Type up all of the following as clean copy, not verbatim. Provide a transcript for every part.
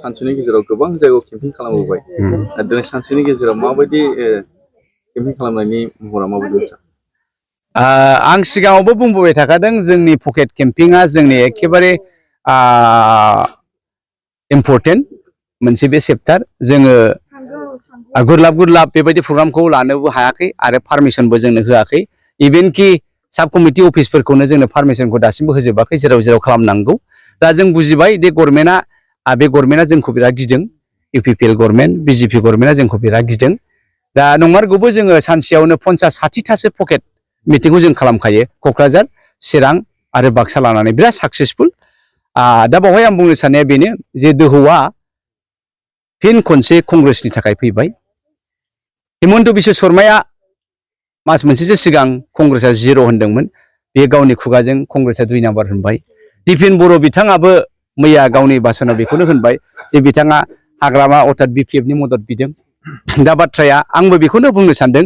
सानसेनि गेजेराव गोबां जायगायाव केम्पिं खालामबोबाय दिनै सानसेनि गेजेराव माबायदि केम्पिं खालामनायनि महरा माबायदि आं सिगाङावबो बुंबोबाय थाखादों जोंनि पकेट केम्पिंआ जोंनि एखेबारे इम्पर्टेन्ट मोनसे बे चेप्टार जोङो गुरलाब बेबायदि प्रग्रामखौ लानोबो हायाखै आरो पारमिसनबो जोंनो होआखै इभेन कि साब कमिटि अफिसफोरखौनो जोंनो पारमिसनखौ दासिमबो होजोबाखै जेराव जेराव खालामनांगौ दा जों बुजिबाय बे गभर्नमेन्टआ जोंखौ बिराद गिदों इउपिपिएल गभर्नमेन्ट बिजेपि गभर्नमेन्टआ जोंखौ बिराद गिदों दा नंमारगौबो जोङो सानसेयावनो 50-60थासो पकेट मिटिंखौ जों खालामखायो क'क्राझार चिरां आरो बाक्सा लानानै बिराद साक्सेसफुल दा बावहाय आं बुंनो साननाया बेनो जे दोहौआ फिन खनसे कंग्रेसनि थाखाय फैबाय हिमन्त बिश्व शर्माया मास मोनसेसो सिगां कंग्रेसआ 0 होनदोंमोन बे गावनि खुगाजों कंग्रेसआ 2 नाम्बार होनबाय दिपेन बर' बिथाङाबो मैया गावनि भाषणाव बेखौनो होनबाय जे बिथाङा हाग्रामा अर्थात बिपिएफनि मदद बिदों दा बाथ्राया आंबो बेखौनो बुंनो सानदों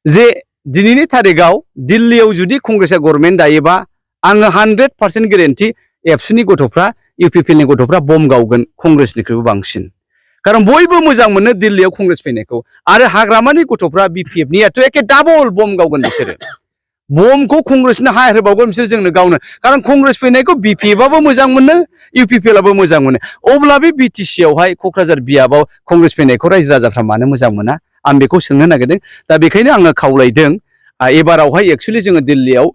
जे दिनैनि थारिखआव दिल्लीयाव जुदि कंग्रेसआ गभर्नमेन्ट दायोबा आङो 100% गेरेन्टि एबसुनि गथ'फ्रा इउपिपिएलनि गथ'फ्रा बम गावगोन कंग्रेसनिख्रुइबो बांसिन कारण बयबो मोजां मोनो दिल्लीयाव कंग्रेस फैनायखौ आरो हाग्रामानि गथ'फ्रा बिपिएफनियाथ' एखे डाबल बम गावगोन बिसोरो बमखौ कंग्रेसनो हायार होबावगोन बिसोर जोंनो गावनो कारण कंग्रेस फैनायखौ बिपिएफआबो मोजां मोनो इउपिपिएलआबो मोजां मोनो अब्ला बे बिटिसि आवहाय क'क्राझार बियाबाव कंग्रेस फैनायखौ रायजो राजाफ्रा मानो मोजां मोना आं बेखौ सोंनो नागिरदों दा बेखायनो आङो खावलायदों एबारावहाय एक्चुअली जोङो दिल्लीयाव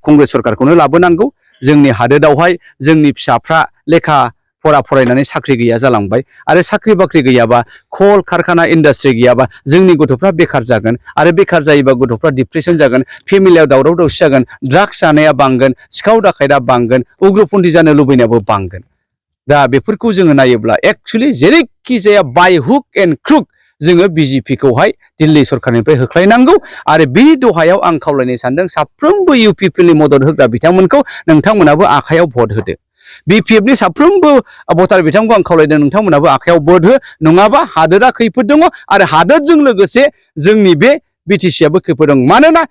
कंग्रेस सरकारखौनो लाबोनांगौ जोंनि हादोरावहाय जोंनि फिसाफ्रा लेखा फरा फरायनानै साख्रि गैया जालांबाय आरो साख्रि बाख्रि गैयाबा कल कारखाना इन्डास्ट्रि गैयाबा जोंनि गथ'फ्रा बेखार जागोन आरो बेखार जायोबा गथ'फ्रा डिप्रेसन जागोन फेमिलियाव दावराव दावसि जागोन ड्राग्स जानाया बांगोन सिखाव दाखायदा बांगोन उग्रपन्थी जानो लुबैनायाबो बांगोन दा बेफोरखौ जोङो नायोब्ला एक्चुअली जेरैखि जाया बाय हुक एन्ड क्रुक जोङो बिजेपिखौहाय दिल्ली सरकारनिफ्राय होख्लायनांगौ आरो बे दहायाव आं खावलायनो सानदों साफ्रोमबो इउपिपिएलनि मदद होग्रा बिथांमोनखौ नोंथांमोनाबो आखायाव भट होदो बिपिएफनि साफ्रोमबो भटार बिथांखौ आं खावलायदों नोंथांमोनाबो आखायाव भट हो नङाबा हादोरा खैफोद दङ आरो हादोरजों लोगोसे जोंनि बे बिटिसिआबो खैफोद दं मानोना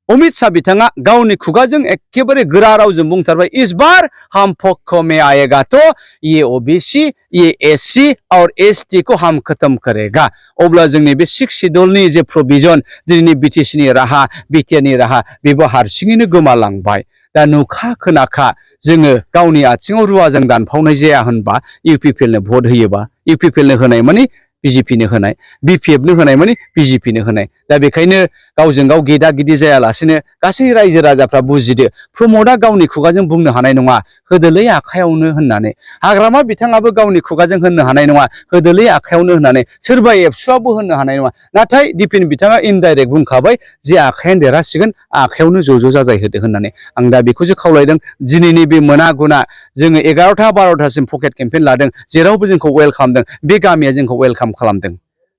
अमित शाह बिथाङा गावनि खुगाजों एखेबारे गोरा रावजों बुंथारबाय इस बार हम पक्ष में आएगा तो ये ओबीसी ये एससी और एसटी को हम खत्म करेगा अब्ला जोंनि बे 6 शेड्यूलनि जे प्रोविजन दिनैनि बिटिसिनि राहा बिटिआरनि राहा बेबो हारसिङैनो गोमालांबाय दा नुखा खोनाखा जोङो गावनि आथिङाव रुवाजों दानफावनाय जाया होनबा इउपिपिएलनो भट होयोबा इउपिपिएलनो होनाय माने बिजेपिनो होनाय बिपिएफनो होनाय माने बिजेपिनो होनाय दा बेखायनो गावजों गाव गेदा गिदि जायालासेनो गासै रायजो राजाफ्रा बुजिदो प्रमदआ गावनि खुगाजों बुंनो हानाय नङा होदोलै आखायावनो होननानै हाग्रामा बिथाङाबो गावनि खुगाजों होननो हानाय नङा होदोलै आखायावनो होननानै सोरबा एबसुआबो होननो हानाय नङा नाथाय दिपेन बिथाङा इनडाइरेक्ट बुंखाबाय जे आखायानो देरहासिगोन आखायावनो ज' जाजाय होदो होननानै आं दा बेखौसो खावलायदों दिनैनि बे मोना गुना जोङो 11टा-12टासिम पकेट केम्पेइन लादों जेरावबो जोंखौ वेलकाम खालामदों बे गामिया जोंखौ वेलकाम खालामदों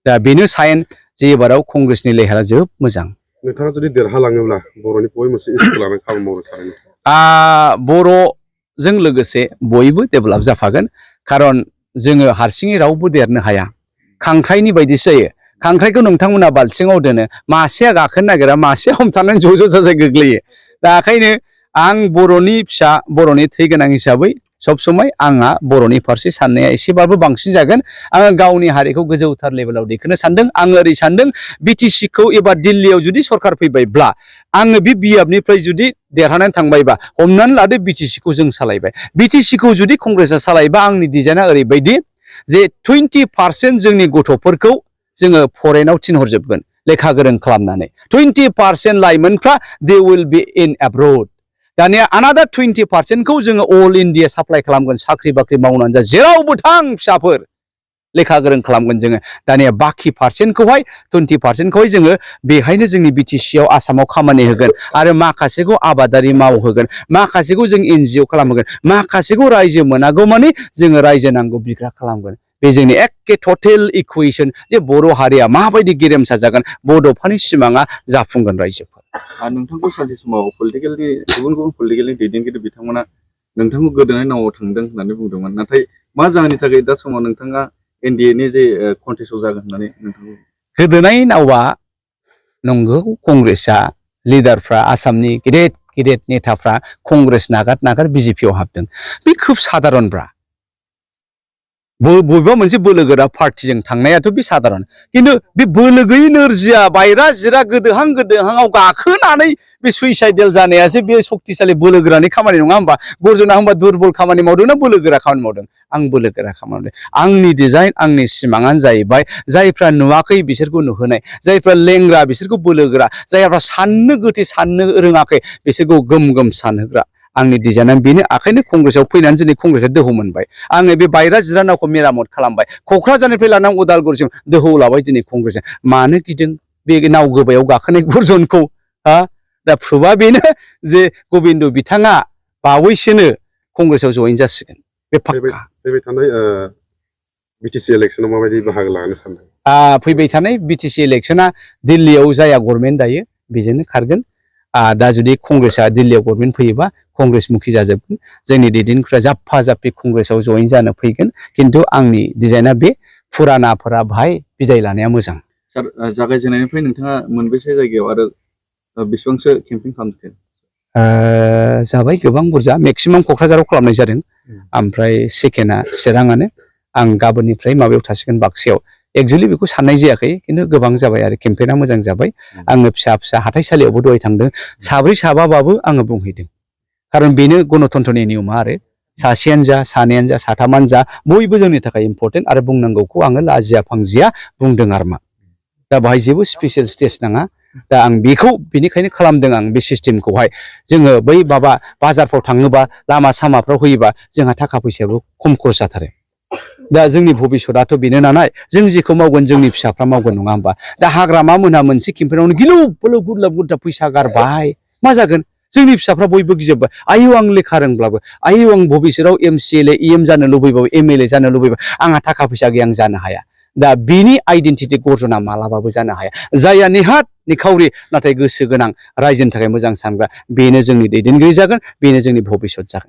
दा बेनो साइन जे एबाराव कंग्रेसनि लेहारा जोबोद मोजां नोंथाङा जुदि देरहालाङोब्ला बर'नि बय मोनसे इस्यु लानानै खामानि मावनो सानो बर'जों लोगोसे बयबो डेभेलप जाफागोन खारन जोङो हारसिङै रावबो देरनो हाया खांख्राइनि बायदिसो जायो खांख्राइखौ नोंथांमोना बाल्थिङाव दोनो मासेया गाखोनो नागिरा मासेया हमथानानै ज' जाजाय गोग्लैयो दा ओंखायनो आं बर'नि फिसा बर'नि थै गोनां हिसाबै सब समय आंहा बर'नि फारसे साननाया एसेबाबो बांसिन जागोन आङो गावनि हारिखौ गोजौथार लेभेलाव दैखोनो सानदों आङो ओरै सानदों बिटिसिखौ एबा दिल्लीयाव जुदि सरकार फैबायब्ला आङो बे बिएफनिफ्राय जुदि देरहानानै थांबायबा हमनानै लादो बिटिसिखौ जों सालायबाय बिटिसिखौ जुदि कंग्रेसआ सालायबा आंनि डिजाइना ओरैबायदि जे 20% जोंनि गथ'फोरखौ जोङो फरेनाव थिनहरजोबगोन लेखा गोरों खालामनानै 20% लाइमोनफ्रा दे विल बी इन एब्रड दानिया अनादार 20%खौ जोङो अल इन्डिया साप्लाइ खालामगोन साख्रि बाख्रि मावनानै जा जेरावबो थां फिसाफोर लेखा गोरों खालामगोन जोङो दानिया बाखि पार्सेन्टखौहाय 20%खौहाय जोङो बेहायनो जोंनि बिटिसिआव आसामाव खामानि होगोन आरो माखासेखौ आबादारि मावहोगोन माखासेखौ जों एनजिअ खालामहोगोन माखासेखौ रायजो मोनागौ मानि जोङो रायजो नांगौ बिग्रा खालामगोन बे जोंनि एखे टटेल इकुवेशन जे बर' हारिया माबायदि गेरेमसा जागोन बड'फानि सिमाङा जाफुंगोन रायजोफोर नोंथांखौ सानसे समाव पलिटिकेलनि गुबुन गुबुन पलिटिकेलनि दैदेनगिरि बिथांमोना नोंथांखौ गोदोनाय नावाव थांदों होननानै बुंदोंमोन नाथाय मा जाहोननि थाखाय दा समाव नोंथाङा एनडिएनि जे कन्टेस्टआव जागोन होननानै नोंथांखौ गोदोनाय नावा नंगौ कंग्रेसआ लिडारफ्रा आसामनि गेदेर गेदेर नेताफ्रा कंग्रेस नागार बिजेपिआव हाबदों बे खोब साधारनब्रा बबेबा मोनसे बोलो गोरा पार्टिजों थांनायाथ' बे साधारन खिन्थु बे बोलो गैयै नोरजिया बायरा जिरा गोदोहांआव गाखोनानै बे सुइसाइडेल जानायासो बे सक्तिशालि बोलो गोरानि खामानि नङा होमबा गर्जना होमबा दुरबल खामानि मावदों ना बोलो गोरा खामानि मावदों आं बोलो गोरा खामानि मावदों आंनि डिजाइन आंनि सिमाङानो जाहैबाय जायफ्रा नुवाखै बिसोरखौ नुहोनाय जायफ्रा लेंग्रा बिसोरखौ बोलो गोरा जायफ्रा साननो गोथै साननो रोङाखै बिसोरखौ गोम गोम सानहोग्रा आंनि डिजाइना बेनो आखायनो कंग्रेसआव फैनानै दिनै कंग्रेसआ दोहौ मोनबाय आङो बे बायरा जिरा नावखौ मेरामत खालामबाय क'क्राझारनिफ्राय लानानै उदालगुरिसिम दोहौ लाबाय दिनै कंग्रेसआ मानो गिदों बे नाव गोबायाव गाखोनाय गर्जनखौ हा दा प्रुफआ बेनो जे गबिन्द बिथाङा बावैसोनो कंग्रेसआव जयेन जासिगोन बे फाक्का फैबाय थानाय बिटिसि इलेक्सनाव माबायदि बाहागो लानो सानदों फैबाय थानाय बिटिसि इलेक्सना दिल्लीयाव जाया गभर्नमेन्ट दायो बेजोंनो खारगोन दा जुदि कंग्रेसआ दिल्लीयाव गभर्नमेन्ट फैयोबा कंग्रेस मुखि जाजोबगोन जोंनि दैदेनगिरिफ्रा जाफ्फा जाफ्फि कंग्रेसआव जयेन जानो फैगोन खिन्थु आंनि डिजाइना बे फुरानाफोरा बाहाय बिदाय लानाया मोजां सार जागायजेननायनिफ्राय नोंथाङा मोनबेसे जायगायाव आरो बेसेबांसो केम्पिं खालामखो जाबाय गोबां बुरजा मेक्सिमाम क'क्राझाराव खालामनाय जादों ओमफ्राय सेकेन्डआ चिराङानो आं गाबोननिफ्राय माबायाव थासिगोन बाक्सायाव एक्चुअलि बेखौ साननाय जायाखै खिन्थु गोबां जाबाय आरो केम्पेना मोजां जाबाय आङो फिसा फिसा हाथाइसालियावबो दहाय थांदों साब्रै साबाबाबो आङो बुंहैदों खारन बेनो गणतन्त्रनि नियमा आरो सासेयानो जा सानैयानो जा साथामानो जा बयबो जोंनि थाखाय इम्पर्टेन्ट आरो बुंनांगौखौ आङो लाजिया फांजिया बुंदों आरो मा दा बाहाय जेबो स्पेसियेल स्टेज नाङा दा आं बेखौ बेनिखायनो खालामदों आं बे सिस्टेमखौहाय जोङो बै माबा बाजारफ्राव थाङोबा लामा सामाफ्राव होयोबा जोंहा थाखा फैसायाबो खम खरस जाथारो दा जोंनि भबिसतआथ' बेनो नालाय जों जेखौ मावगोन जोंनि फिसाफ्रा मावगोन नङा होमबा दा हाग्रामा मोनहा मोनसे केम्पेनावनो गिलु बोलो गुरलाब गुरलाब फैसा गारबाय मा जागोन जोंनि फिसाफ्रा बयबो गिजोबबाय आयौ आं लेखा रोंब्लाबो आयौ आं भबिसतआव MCLA EM जानो लुबैबाबो MLA जानो लुबैबाबो आंहा थाखा फैसा गैया आं जानो हाया दा बिनि आइडेन्टिटि गर्जना मालाबाबो जानो हाया जायहा नेहात निखावरि नाथाय गोसो गोनां रायजोनि थाखाय मोजां सानग्रा बेनो जोंनि दैदेनगिरि जागोन बेनो जोंनि भबिसत जागोन